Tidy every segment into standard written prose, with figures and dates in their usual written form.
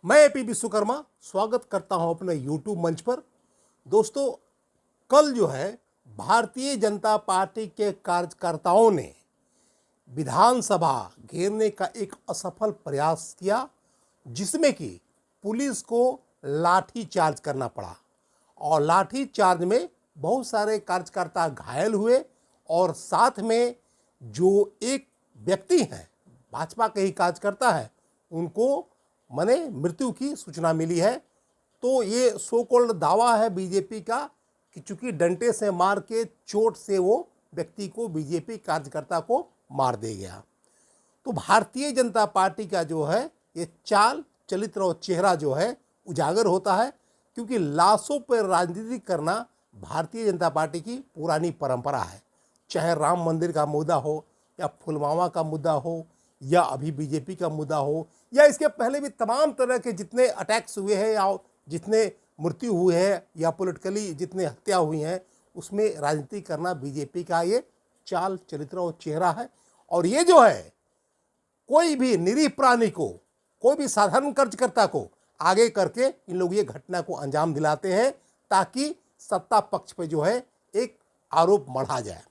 मैं एपी विश्वकर्मा स्वागत करता हूं अपने यूट्यूब मंच पर। दोस्तों, कल जो है भारतीय जनता पार्टी के कार्यकर्ताओं ने विधानसभा घेरने का एक असफल प्रयास किया, जिसमें कि पुलिस को लाठी चार्ज करना पड़ा और लाठी चार्ज में बहुत सारे कार्यकर्ता घायल हुए और साथ में जो एक व्यक्ति हैं, भाजपा के ही कार्यकर्ता है, उनको मने मृत्यु की सूचना मिली है। तो ये सो कॉल्ड दावा है बीजेपी का कि चूंकि डंडे से मार के चोट से वो व्यक्ति को बीजेपी कार्यकर्ता को मार दे गया। तो भारतीय जनता पार्टी का जो है ये चाल चरित्र और चेहरा जो है उजागर होता है, क्योंकि लाशों पर राजनीति करना भारतीय जनता पार्टी की पुरानी परंपरा है। चाहे राम मंदिर का मुद्दा हो या पुलवामा का मुद्दा हो या अभी बीजेपी का मुद्दा हो या इसके पहले भी तमाम तरह के जितने अटैक्स हुए हैं या जितने मृत्यु हुए हैं या पॉलिटिकली जितने हत्या हुई हैं, उसमें राजनीति करना बीजेपी का ये चाल चरित्र और चेहरा है। और ये जो है कोई भी निरीह प्राणी को, कोई भी साधारण कार्यकर्ता को आगे करके इन लोग ये घटना को अंजाम दिलाते हैं ताकि सत्ता पक्ष पे जो है एक आरोप मढ़ा जाए।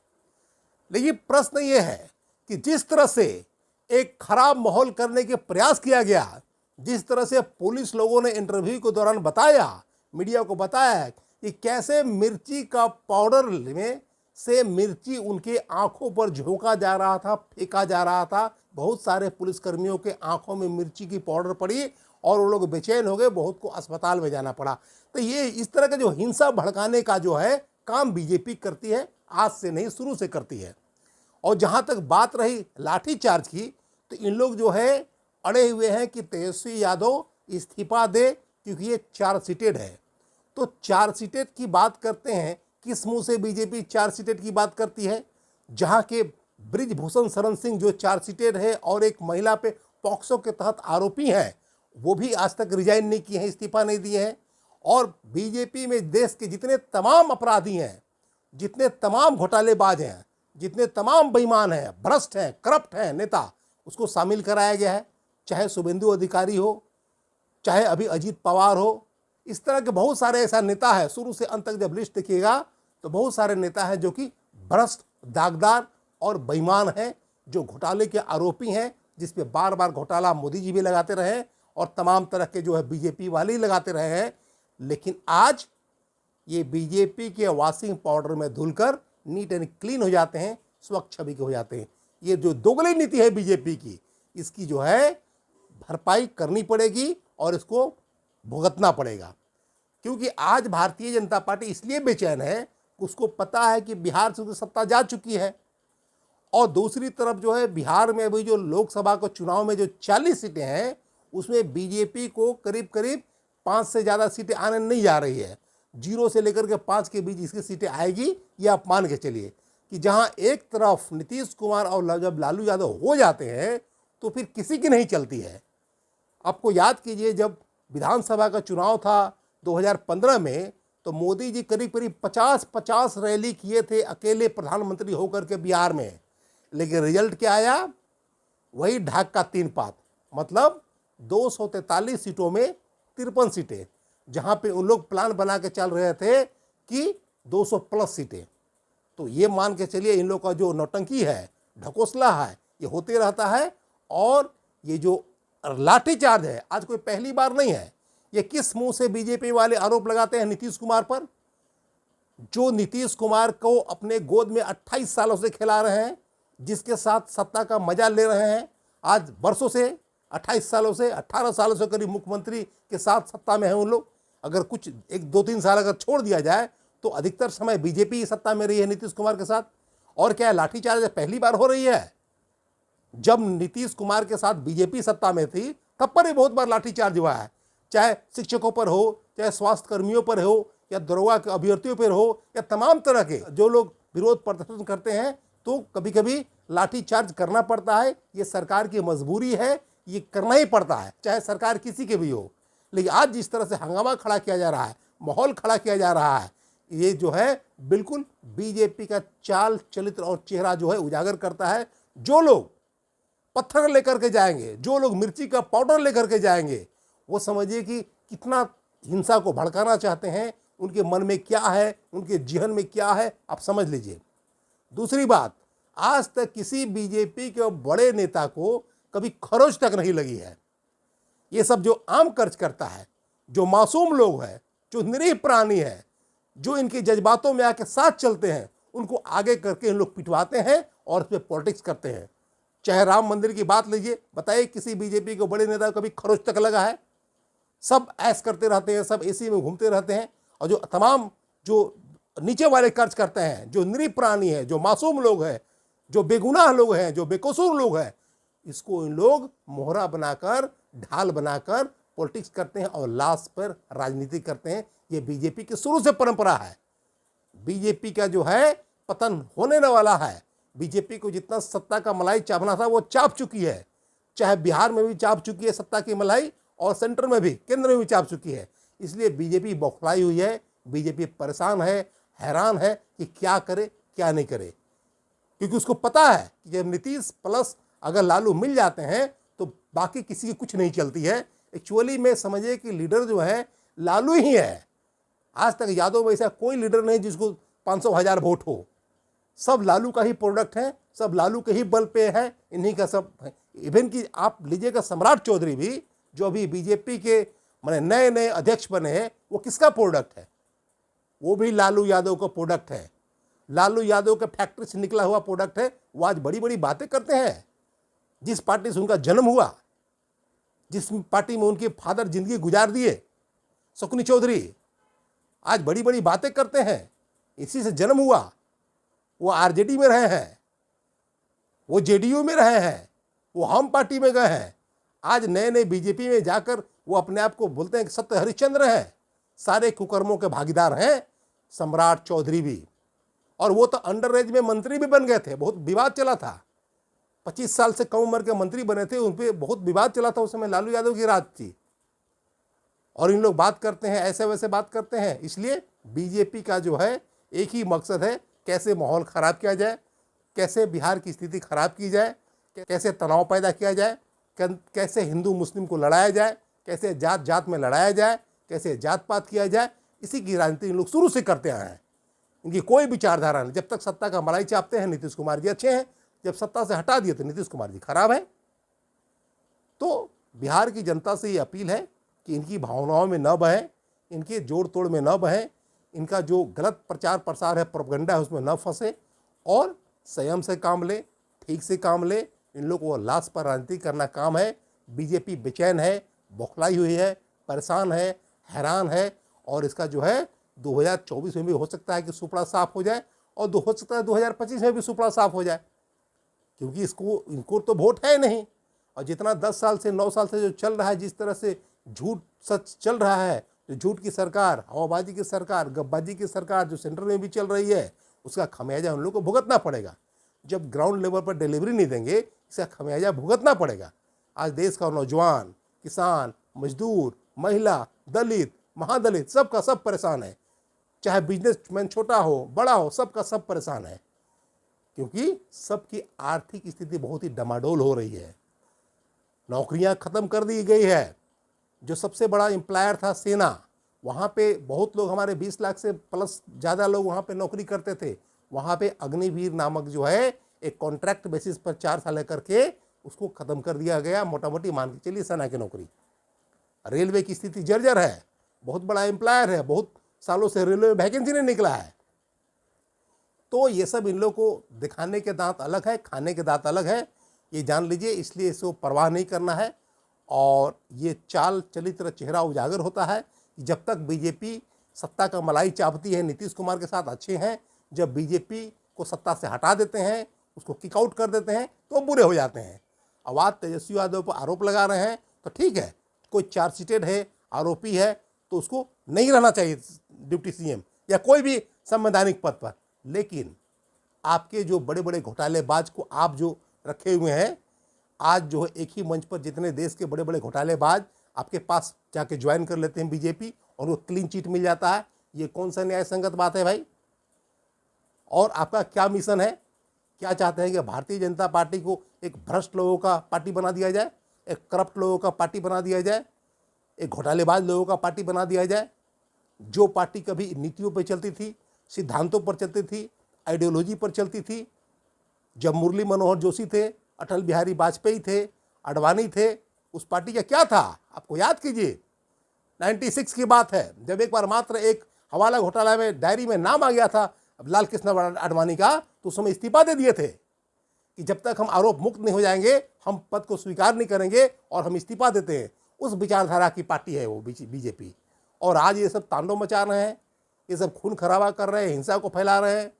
लेकिन प्रश्न ये है कि जिस तरह से एक खराब माहौल करने के प्रयास किया गया, जिस तरह से पुलिस लोगों ने इंटरव्यू के दौरान बताया, मीडिया को बताया कि कैसे मिर्ची का पाउडर में से मिर्ची उनके आंखों पर झोंका जा रहा था, फेंका जा रहा था। बहुत सारे पुलिसकर्मियों के आंखों में मिर्ची की पाउडर पड़ी और वो लोग बेचैन हो गए, बहुत को अस्पताल में जाना पड़ा। तो ये इस तरह का जो हिंसा भड़काने का जो है काम बीजेपी करती है, आज से नहीं शुरू से करती है। और जहां तक बात रही लाठी चार्ज की, तो इन लोग जो है अड़े हुए हैं कि तेजस्वी यादव इस्तीफा दे, क्योंकि ये चार्जशीटेड है। तो चार्जशीटेड की बात करते हैं, किस मुंह से बीजेपी चार्जशीटेड की बात करती है? जहां के ब्रिजभूषण शरण सिंह जो चार्जशीटेड है और एक महिला पे पॉक्सो के तहत आरोपी हैं, वो भी आज तक रिजाइन नहीं किए हैं, इस्तीफा नहीं दिए हैं। और बीजेपी में देश के जितने तमाम अपराधी हैं, जितने तमाम घोटालेबाज हैं, जितने तमाम बेईमान हैं, भ्रष्ट हैं, करप्ट हैं नेता, उसको शामिल कराया गया है। चाहे शुभेंदु अधिकारी हो, चाहे अभी अजीत पवार हो, इस तरह के बहुत सारे ऐसा नेता है। शुरू से अंत तक जब लिस्ट देखिएगा तो बहुत सारे नेता हैं जो कि भ्रष्ट, दागदार और बेईमान हैं, जो घोटाले के आरोपी हैं, जिस पे बार बार घोटाला मोदी जी भी लगाते रहे और तमाम तरह के जो है बीजेपी वाले ही लगाते रहे हैं। लेकिन आज ये बीजेपी के वॉशिंग पाउडर में धुलकर नीट एंड क्लीन हो जाते हैं, स्वच्छ छवि के हो जाते हैं। ये जो दोगली नीति है बीजेपी की, इसकी जो है भरपाई करनी पड़ेगी और इसको भुगतना पड़ेगा। क्योंकि आज भारतीय जनता पार्टी इसलिए बेचैन है, उसको पता है कि बिहार से उसकी सत्ता जा चुकी है और दूसरी तरफ जो है बिहार में अभी जो लोकसभा के चुनाव में जो 40 सीटें हैं, उसमें बीजेपी को करीब करीब 5 से ज़्यादा सीटें आने नहीं जा रही है। 0 से लेकर के 5 के बीच इसकी सीटें आएगी, ये आप मान के चलिए कि जहां एक तरफ नीतीश कुमार और जब लालू यादव हो जाते हैं तो फिर किसी की नहीं चलती है। आपको याद कीजिए, जब विधानसभा का चुनाव था 2015 में, तो मोदी जी करीब करीब 50-50 रैली किए थे अकेले प्रधानमंत्री होकर के बिहार में। लेकिन रिजल्ट क्या आया? वही ढाक का 3 पात, मतलब 243 सीटों में 53 सीटें, जहां पे उन लोग प्लान बना के चल रहे थे कि 200 प्लस सीटें। तो ये मान के चलिए इन लोग का जो नौटंकी है, ढकोसला है, ये होते रहता है। और ये जो लाठीचार्ज है, आज कोई पहली बार नहीं है। ये किस मुंह से बीजेपी वाले आरोप लगाते हैं नीतीश कुमार पर, जो नीतीश कुमार को अपने गोद में 28 सालों से खिला रहे हैं, जिसके साथ सत्ता का मजा ले रहे हैं आज वर्षों से, 28 सालों से, 18 सालों से करीब मुख्यमंत्री के साथ सत्ता में है उन लोग। अगर कुछ 1-2-3 साल अगर छोड़ दिया जाए तो अधिकतर समय बीजेपी सत्ता में रही है नीतीश कुमार के साथ। और क्या है, लाठीचार्ज पहली बार हो रही है? जब नीतीश कुमार के साथ बीजेपी सत्ता में थी तब पर ही बहुत बार लाठीचार्ज हुआ है, चाहे शिक्षकों पर हो, चाहे स्वास्थ्य कर्मियों पर हो, या दरोगा के अभ्यर्थियों पर हो, या तमाम तरह के जो लोग विरोध प्रदर्शन करते हैं, तो कभी कभी लाठीचार्ज करना पड़ता है। ये सरकार की मजबूरी है, ये करना ही पड़ता है, चाहे सरकार किसी के भी हो। लेकिन आज जिस तरह से हंगामा खड़ा किया जा रहा है, माहौल खड़ा किया जा रहा है, ये जो है बिल्कुल बीजेपी का चाल चरित्र और चेहरा जो है उजागर करता है। जो लोग पत्थर लेकर के जाएंगे, जो लोग मिर्ची का पाउडर लेकर के जाएंगे, वो समझिए कि कितना हिंसा को भड़काना चाहते हैं, उनके मन में क्या है, उनके जिहन में क्या है, आप समझ लीजिए। दूसरी बात, आज तक किसी बीजेपी के बड़े नेता को कभी खरोच तक नहीं लगी है। ये सब जो आम खर्च करता है, जो मासूम लोग हैं, जो निरीह प्राणी है, जो इनके जज्बातों में आके साथ चलते हैं, उनको आगे करके इन लोग पिटवाते हैं और उस पर पॉलिटिक्स करते हैं। चाहे राम मंदिर की बात लीजिए, बताइए किसी बीजेपी के बड़े नेता को कभी खरोच तक लगा है? सब ऐश करते रहते हैं, सब एसी में घूमते रहते हैं, और जो तमाम जो नीचे वाले खर्च करते हैं, जो निरीह प्राणी है, जो मासूम लोग हैं, जो बेगुनाह लोग हैं, जो बेकसूर लोग हैं, इसको इन लोग मोहरा बनाकर, ढाल बनाकर पॉलिटिक्स करते हैं और लाश पर राजनीति करते हैं। ये बीजेपी की शुरू से परंपरा है। बीजेपी का जो है पतन होने वाला है। बीजेपी को जितना सत्ता का मलाई चापना था वो चाप चुकी है, चाहे बिहार में भी चाप चुकी है सत्ता की मलाई, और सेंटर में भी, केंद्र में भी चाप चुकी है। इसलिए बीजेपी बौखलाई हुई है, बीजेपी परेशान है, हैरान है कि क्या करे क्या नहीं करे, क्योंकि उसको पता है कि जब नीतीश प्लस अगर लालू मिल जाते हैं तो बाकी किसी की कुछ नहीं चलती है। एक्चुअली में समझिए कि लीडर जो है लालू ही है। आज तक यादव में ऐसा कोई लीडर नहीं जिसको 500,000 वोट हो। सब लालू का ही प्रोडक्ट है, सब लालू के ही बल पे है, इन्हीं का सब है। इवन कि आप लीजिएगा सम्राट चौधरी भी, जो अभी बीजेपी के माने नए नए अध्यक्ष बने हैं, वो किसका प्रोडक्ट है? वो भी लालू यादव का प्रोडक्ट है। लालू यादव के फैक्ट्री से निकला हुआ प्रोडक्ट है। वो आज बड़ी बड़ी बातें करते हैं। जिस पार्टी से उनका जन्म हुआ, जिस पार्टी में उनके फादर जिंदगी गुजार दिए, शकुनी चौधरी, आज बड़ी बड़ी बातें करते हैं। इसी से जन्म हुआ। वो आरजेडी में रहे हैं, वो जेडीयू में रहे हैं, वो हम पार्टी में गए हैं। आज नए नए बीजेपी में जाकर वो अपने आप को बोलते हैं कि सत्य हरिश्चंद्र हैं। सारे कुकर्मों के भागीदार हैं सम्राट चौधरी भी। और वो तो अंडर एज में मंत्री भी बन गए थे। बहुत विवाद चला था, 25 साल से कम उम्र के मंत्री बने थे, उन पर बहुत विवाद चला था। उस समय लालू यादव की राज थी। और इन लोग बात करते हैं, ऐसे वैसे बात करते हैं। इसलिए बीजेपी का जो है एक ही मकसद है, कैसे माहौल खराब किया जाए, कैसे बिहार की स्थिति खराब की जाए, कैसे तनाव पैदा किया जाए, कैसे हिंदू मुस्लिम को लड़ाया जाए, कैसे जात जात में लड़ाया जाए, कैसे जात पात किया जाए। इसी की राजनीति इन लोग शुरू से करते आए हैं। इनकी कोई विचारधारा नहीं। जब तक सत्ता का मलाई चापते हैं नीतीश कुमार जी अच्छे हैं, जब सत्ता से हटा दिए तो नीतीश कुमार जी खराब है। तो बिहार की जनता से ये अपील है कि इनकी भावनाओं में न बहें, इनके जोड़ तोड़ में न बहें, इनका जो गलत प्रचार प्रसार है, प्रोपेगेंडा है, उसमें न फंसे और संयम से काम ले, ठीक से काम ले। इन लोगों को लाश पर राजनीति करना काम है। बीजेपी बेचैन है, बौखलाई हुई है, परेशान है, हैरान है, और इसका जो है 2024 में भी हो सकता है कि सुपड़ा साफ हो जाए, और हो सकता है 2025 में भी सुपड़ा साफ हो जाए, क्योंकि इनको तो वोट है नहीं। और जितना 10 साल से 9 साल से जो चल रहा है, जिस तरह से झूठ सच चल रहा है, जो झूठ की सरकार, हवाबाजी की सरकार, गपबाजी की सरकार जो सेंटर में भी चल रही है, उसका खमियाजा उन लोगों को भुगतना पड़ेगा। जब ग्राउंड लेवल पर डिलीवरी नहीं देंगे, इसका खमियाजा भुगतना पड़ेगा। आज देश का नौजवान, किसान, मजदूर, महिला, दलित, महादलित, सबका सब परेशान है। चाहे बिजनेसमैन छोटा हो बड़ा हो, सबका सब परेशान है, क्योंकि सबकी आर्थिक स्थिति बहुत ही डमाडोल हो रही है। नौकरियां खत्म कर दी गई है। जो सबसे बड़ा एम्प्लॉयर था सेना, वहाँ पे बहुत लोग, हमारे 20 लाख से प्लस ज़्यादा लोग वहाँ पे नौकरी करते थे। वहाँ पे अग्निवीर नामक जो है एक कॉन्ट्रैक्ट बेसिस पर 4 साल करके उसको ख़त्म कर दिया गया। मोटा मोटी मान के चलिए सेना की नौकरी। रेलवे की स्थिति जर्जर है, बहुत बड़ा एम्प्लॉयर है, बहुत सालों से रेलवे में वैकेंसी नहीं निकला है। तो ये सब इन लोगों को दिखाने के दांत अलग है, खाने के दांत अलग है, ये जान लीजिए। इसलिए इसको परवाह नहीं करना है। और ये चाल चरित्र चेहरा उजागर होता है कि जब तक बीजेपी सत्ता का मलाई चापती है, नीतीश कुमार के साथ अच्छे हैं, जब बीजेपी को सत्ता से हटा देते हैं, उसको किक आउट कर देते हैं, तो बुरे हो जाते हैं। अब आज तेजस्वी यादव पर आरोप लगा रहे हैं, तो ठीक है, कोई चार्जशीटेड है, आरोपी है, तो उसको नहीं रहना चाहिए डिप्टी सीएम या कोई भी संवैधानिक पद पर। लेकिन आपके जो बड़े बड़े घोटालेबाज को आप जो रखे हुए हैं, आज जो है एक ही मंच पर जितने देश के बड़े बड़े घोटालेबाज आपके पास जाके ज्वाइन कर लेते हैं बीजेपी, और वो क्लीन चिट मिल जाता है। ये कौन सा न्याय संगत बात है भाई? और आपका क्या मिशन है? क्या चाहते हैं कि भारतीय जनता पार्टी को एक भ्रष्ट लोगों का पार्टी बना दिया जाए, एक करप्ट लोगों का पार्टी बना दिया जाए? एक घोटालेबाज लोगों का पार्टी बना दिया जाए, जो पार्टी कभी नीतियों पर चलती थी, सिद्धांतों पर चलती थी, आइडियोलॉजी पर चलती थी। जब मुरली मनोहर जोशी थे, अटल बिहारी वाजपेयी थे, अडवाणी थे, उस पार्टी का क्या था आपको याद कीजिए। 96 की बात है, जब एक बार मात्र एक हवाला घोटाला में डायरी में नाम आ गया था लाल कृष्ण आडवाणी का, तो उस समय इस्तीफा दे दिए थे कि जब तक हम आरोप मुक्त नहीं हो जाएंगे हम पद को स्वीकार नहीं करेंगे, और हम इस्तीफा देते हैं। उस विचारधारा की पार्टी है वो बीजेपी। और आज ये सब तांडव मचा रहे हैं, ये सब खून खराबा कर रहे हैं, हिंसा को फैला रहे हैं।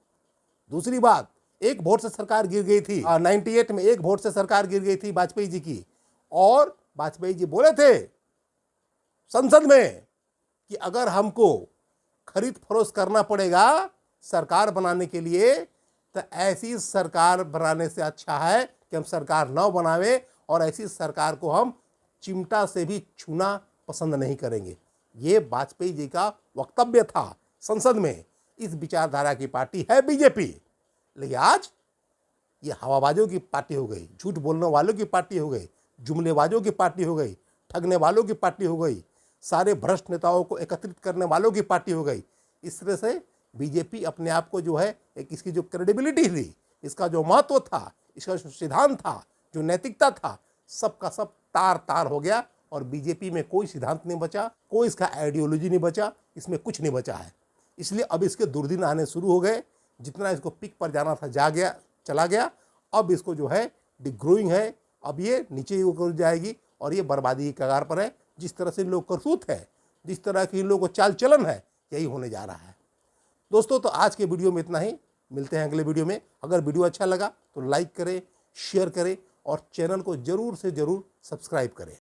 दूसरी बात, एक वोट से सरकार गिर गई थी 98 में, एक वोट से सरकार गिर गई थी वाजपेयी जी की, और वाजपेयी जी बोले थे संसद में कि अगर हमको खरीद फरोख्त करना पड़ेगा सरकार बनाने के लिए, तो ऐसी सरकार बनाने से अच्छा है कि हम सरकार न बनावे, और ऐसी सरकार को हम चिमटा से भी छूना पसंद नहीं करेंगे। ये वाजपेयी जी का वक्तव्य था संसद में। इस विचारधारा की पार्टी है बीजेपी। लेकिन आज ये हवाबाजों की पार्टी हो गई, झूठ बोलने वालों की पार्टी हो गई, जुमलेबाजों की पार्टी हो गई, ठगने वालों की पार्टी हो गई, सारे भ्रष्ट नेताओं को एकत्रित करने वालों की पार्टी हो गई। इस तरह से बीजेपी अपने आप को जो है एक इसकी जो क्रेडिबिलिटी थी, इसका जो महत्व था, इसका जो सिद्धांत था, जो नैतिकता था, सबका सब तार तार हो गया। और बीजेपी में कोई सिद्धांत नहीं बचा, कोई इसका आइडियोलॉजी नहीं बचा, इसमें कुछ नहीं बचा है। इसलिए अब इसके दुर्दिन आने शुरू हो गए। जितना इसको पीक पर जाना था जा गया, चला गया। अब इसको जो है डिग्रोइंग है, अब ये नीचे ही जाएगी और ये बर्बादी की कगार पर है। जिस तरह से इन लोग करतूत है, जिस तरह की इन लोगों को चाल चलन है, यही होने जा रहा है। दोस्तों, तो आज के वीडियो में इतना ही। मिलते हैं अगले वीडियो में। अगर वीडियो अच्छा लगा तो लाइक करें, शेयर करें और चैनल को जरूर से जरूर सब्सक्राइब करें।